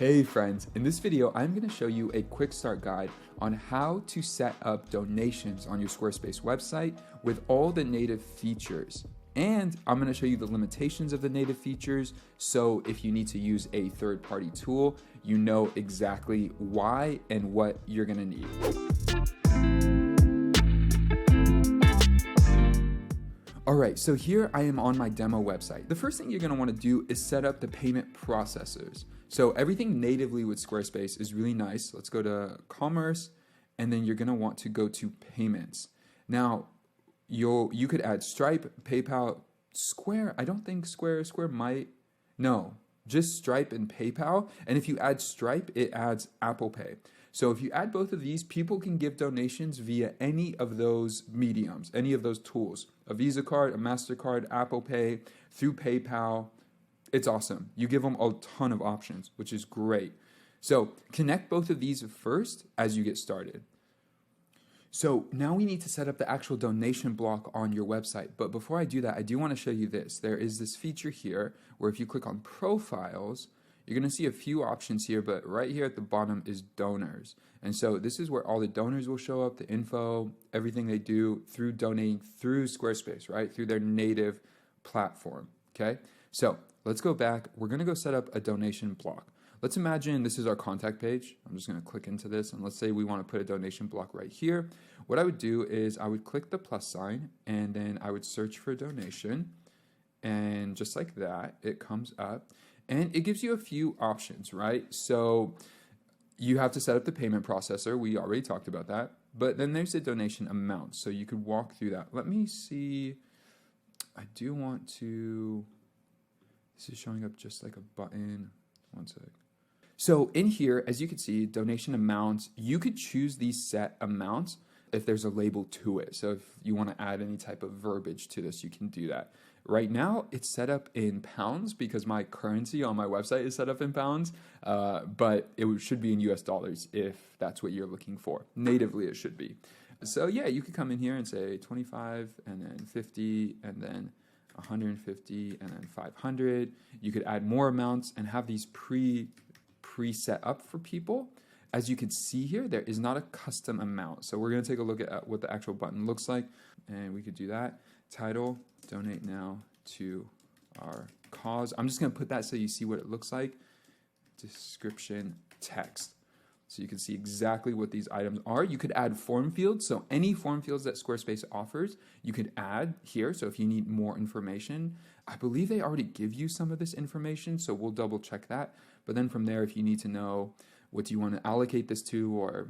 Hey friends, in this video I'm going to show you a quick start guide on how to set up donations on your Squarespace website with all the native features. And I'm going to show you the limitations of the native features, so if you need to use a third-party tool, you know exactly why and what you're going to need. Alright, so here I am on my demo website. The first thing you're going to want to do is set up the payment processors. So everything natively with Squarespace is really nice. Let's go to Commerce, and then you're going to want to go to Payments. Now, you could add Stripe, PayPal, Square. I don't think Square might. No, just Stripe and PayPal. And if you add Stripe, it adds Apple Pay. So if you add both of these, people can give donations via any of those mediums, any of those tools. A Visa card, a MasterCard, Apple Pay, through PayPal. It's awesome. You give them a ton of options, which is great. So connect both of these first as you get started. So now we need to set up the actual donation block on your website. But before I do that, I do want to show you this. There is this feature here where if you click on Profiles, you're going to see a few options here, but right here at the bottom is donors. And so this is where all the donors will show up, the info, everything they do through donating through Squarespace, right? Through their native platform, okay? So let's go back. We're going to go set up a donation block. Let's imagine this is our contact page. I'm just going to click into this, and let's say we want to put a donation block right here. What I would do is I would click the plus sign, and then I would search for donation, and just like that, it comes up. And it gives you a few options, right? So you have to set up the payment processor. We already talked about that. But then there's the donation amount. So you could walk through that. Let me see. I do want to... This is showing up just like a button. One sec. So in here, as you can see, donation amounts, you could choose these set amounts if there's a label to it. So if you want to add any type of verbiage to this, you can do that. Right now, it's set up in pounds because my currency on my website is set up in pounds, but it should be in US dollars if that's what you're looking for. Natively, it should be. So yeah, you could come in here and say 25 and then 50 and then 150 and then 500. You could add more amounts and have these pre-set up for people. As you can see here, there is not a custom amount. So we're going to take a look at what the actual button looks like, and we could do that. Title, donate now to our cause. I'm just going to put that so you see what it looks like. Description, text. So you can see exactly what these items are. You could add form fields. So any form fields that Squarespace offers, you could add here. So if you need more information, I believe they already give you some of this information, so we'll double check that. But then from there, if you need to know what do you want to allocate this to, or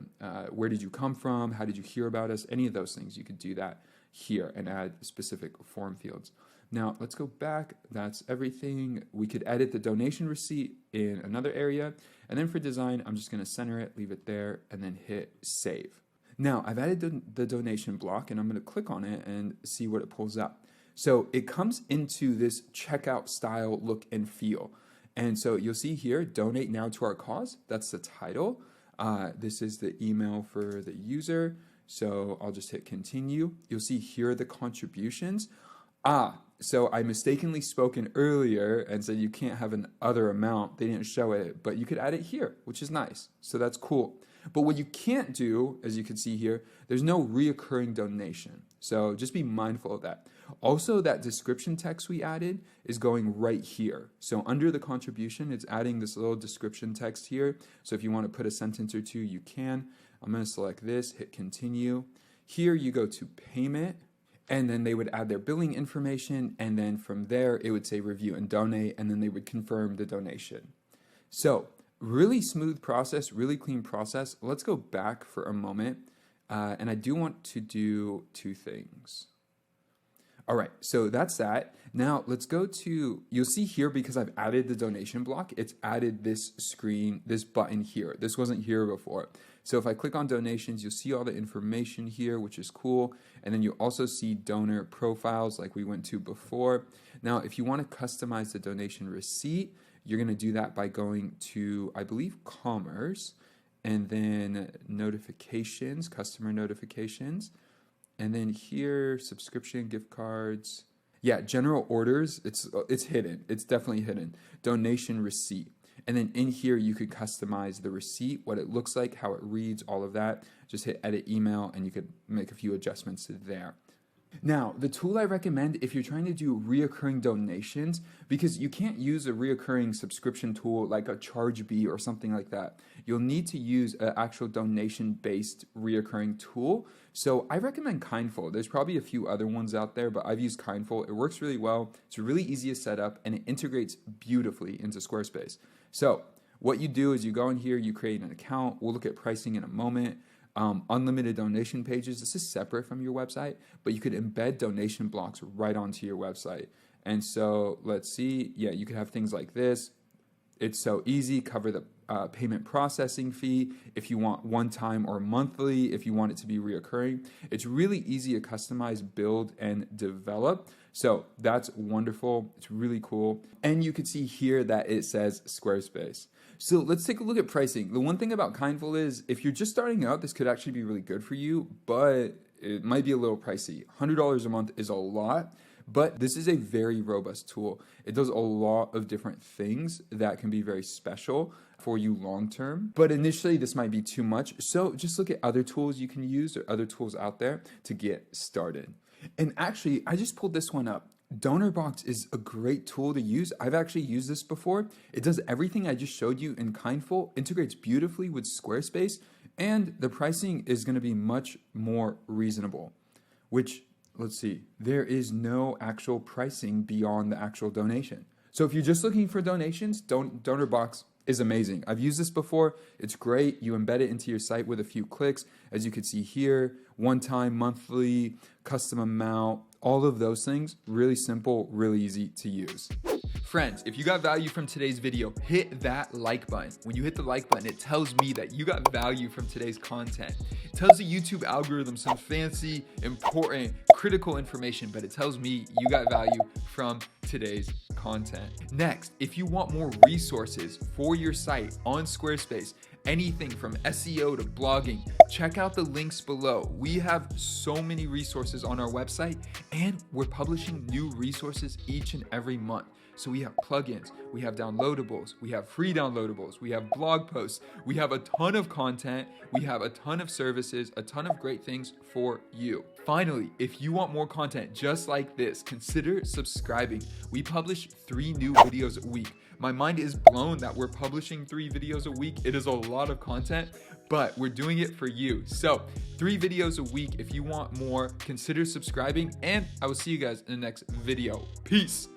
where did you come from, how did you hear about us, any of those things, you could do that here and add specific form fields. Now let's go back. That's everything. We could edit the donation receipt in another area. And then for design, I'm just going to center it, leave it there, and then hit save. Now I've added the donation block, and I'm going to click on it and see what it pulls up. So it comes into this checkout style look and feel. And so you'll see here, donate now to our cause. That's the title. This is the email for the user. So I'll just hit continue. You'll see here the contributions. So I mistakenly spoken earlier and said you can't have an other amount. They didn't show it, but you could add it here, which is nice. So that's cool. But what you can't do, as you can see here, there's no reoccurring donation. So just be mindful of that. Also, that description text we added is going right here. So under the contribution, it's adding this little description text here. So if you want to put a sentence or two, you can. I'm going to select this, hit continue. Here you go to payment, and then they would add their billing information, and then from there it would say review and donate, and then they would confirm the donation. So really smooth process, really clean process. Let's go back for a moment, and I do want to do two things. All right, so that's that. Now let's go to, you'll see here because I've added the donation block, it's added this screen, this button here. This wasn't here before. So if I click on donations, you'll see all the information here, which is cool. And then you'll also see donor profiles like we went to before. Now, if you want to customize the donation receipt, you're going to do that by going to, I believe, Commerce, and then notifications, customer notifications. And then here, subscription, gift cards. Yeah, general orders, it's hidden. It's definitely hidden. Donation receipt. And then in here, you could customize the receipt, what it looks like, how it reads, all of that. Just hit edit email and you could make a few adjustments there. Now, the tool I recommend if you're trying to do reoccurring donations, because you can't use a reoccurring subscription tool like a Chargebee or something like that. You'll need to use an actual donation-based reoccurring tool. So I recommend Kindful. There's probably a few other ones out there, but I've used Kindful. It works really well. It's really easy to set up, and it integrates beautifully into Squarespace. So what you do is you go in here, you create an account. We'll look at pricing in a moment. Unlimited donation pages. This is separate from your website, but you could embed donation blocks right onto your website. And so let's see. Yeah, you could have things like this. It's so easy. Cover the payment processing fee if you want one time or monthly, if you want it to be reoccurring. It's really easy to customize, build, and develop. So that's wonderful. It's really cool. And you can see here that it says Squarespace. So let's take a look at pricing. The one thing about Kindful is if you're just starting out, this could actually be really good for you, but it might be a little pricey. $100 a month is a lot, but this is a very robust tool. It does a lot of different things that can be very special for you long term. But initially, this might be too much. So just look at other tools you can use or other tools out there to get started. And actually, I just pulled this one up. Donorbox is a great tool to use. I've actually used this before. It does everything I just showed you in Kindful, integrates beautifully with Squarespace, and the pricing is going to be much more reasonable, which, let's see, there is no actual pricing beyond the actual donation. So if you're just looking for donations, Donorbox is amazing. I've used this before. It's great. You embed it into your site with a few clicks. As you can see here, one time, monthly, custom amount, all of those things, really simple, really easy to use. Friends, if you got value from today's video, hit that like button. When you hit the like button, it tells me that you got value from today's content. It tells the YouTube algorithm some fancy, important, critical information, but it tells me you got value from today's content. Next, if you want more resources for your site on Squarespace, anything from SEO to blogging, check out the links below. We have so many resources on our website, and we're publishing new resources each and every month. So we have plugins, we have downloadables, we have free downloadables, we have blog posts, we have a ton of content, we have a ton of services, a ton of great things for you. Finally, if you want more content just like this, consider subscribing. We publish 3 new videos a week. My mind is blown that we're publishing 3 videos a week. It is a lot of content, but we're doing it for you. So 3 videos a week. If you want more, consider subscribing, and I will see you guys in the next video. Peace.